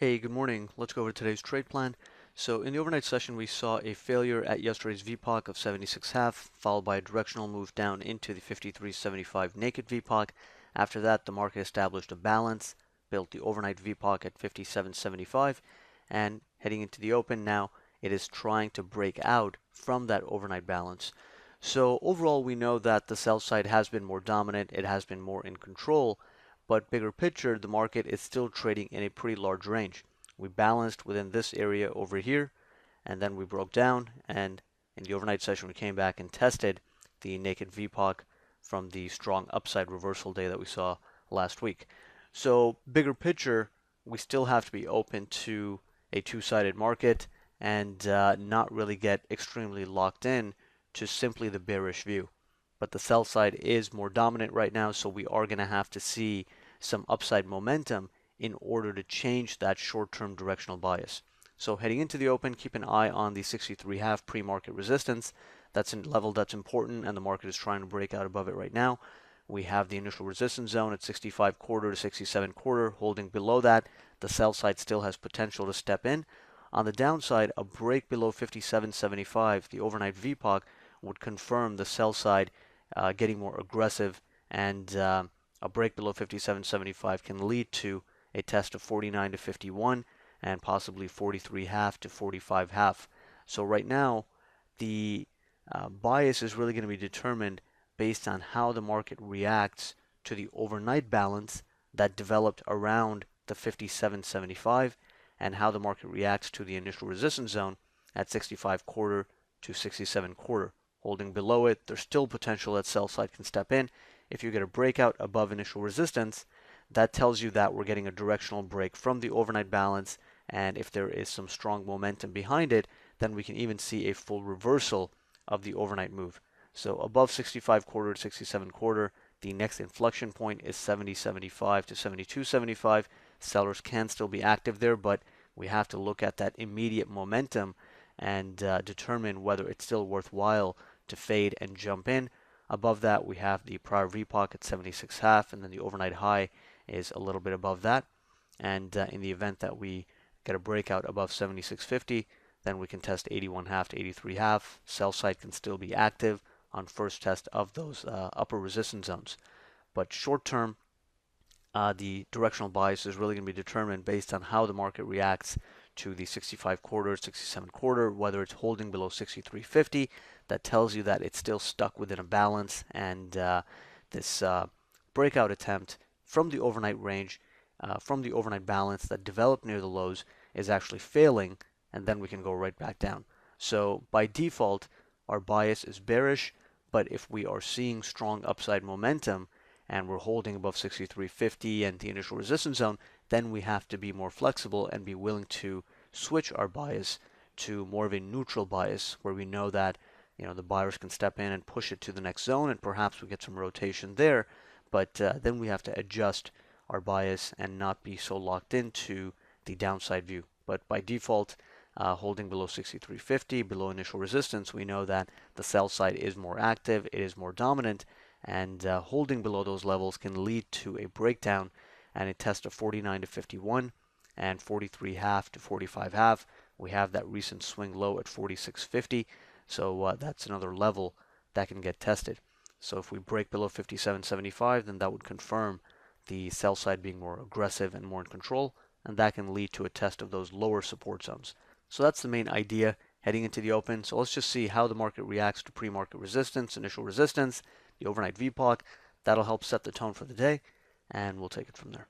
Hey, good morning. Let's go over today's trade plan. So in the overnight session, we saw a failure at yesterday's VPOC of 76.5, followed by a directional move down into the 53.75 naked VPOC. After that, the market established a balance, built the overnight VPOC at 57.75, and heading into the open now, it is trying to break out from that overnight balance. So overall, we know that the sell side has been more dominant, it has been more in control, but bigger picture, the market is still trading in a pretty large range. We balanced within this area over here, and then we broke down, and in the overnight session, we came back and tested the naked VPOC from the strong upside reversal day that we saw last week. So bigger picture, we still have to be open to a two-sided market and not really get extremely locked in to simply the bearish view. But the sell side is more dominant right now, so we are going to have to see some upside momentum in order to change that short-term directional bias. So heading into the open, keep an eye on the 63.5 pre-market resistance. That's a level that's important, and the market is trying to break out above it right now. We have the initial resistance zone at 65 quarter to 67 quarter, holding below that. The sell side still has potential to step in. On the downside, a break below 57.75, the overnight VPOC, would confirm the sell side getting more aggressive, and a break below 57.75 can lead to a test of 49 to 51 and possibly 43.5 to 45.5. So right now, the bias is really going to be determined based on how the market reacts to the overnight balance that developed around the 57.75 and how the market reacts to the initial resistance zone at 65 quarter to 67 quarter. Holding below it, there's still potential that sell side can step in. If you get a breakout above initial resistance, that tells you that we're getting a directional break from the overnight balance, and if there is some strong momentum behind it, then we can even see a full reversal of the overnight move. So above 65 quarter to 67 quarter, the next inflection point is 70.75 to 72.75. Sellers can still be active there, but we have to look at that immediate momentum and determine whether it's still worthwhile to fade and jump in. Above that, we have the prior VPOC at 76.5, and then the overnight high is a little bit above that. And in the event that we get a breakout above 76.50, then we can test 81.5 to 83.5. Sell side can still be active on first test of those upper resistance zones. But short term, the directional bias is really going to be determined based on how the market reacts to the 65 quarter, 67 quarter, whether it's holding below 63.50. That tells you that it's still stuck within a balance, and this breakout attempt from the overnight range, from the overnight balance that developed near the lows is actually failing, and then we can go right back down. So by default, our bias is bearish, but if we are seeing strong upside momentum and we're holding above 63.50 and the initial resistance zone, then we have to be more flexible and be willing to switch our bias to more of a neutral bias where we know that the buyers can step in and push it to the next zone, and perhaps we get some rotation there, but then we have to adjust our bias and not be so locked into the downside view. But by default, holding below 63.50, below initial resistance, we know that the sell side is more active, it is more dominant, and holding below those levels can lead to a breakdown and a test of 49 to 51 and 43.5 to 45.5. We have that recent swing low at 46.50, so that's another level that can get tested. So if we break below 57.75, then that would confirm the sell side being more aggressive and more in control, and that can lead to a test of those lower support zones. So that's the main idea heading into the open. So let's just see how the market reacts to pre-market resistance, initial resistance, the overnight VPOC. That'll help set the tone for the day, and we'll take it from there.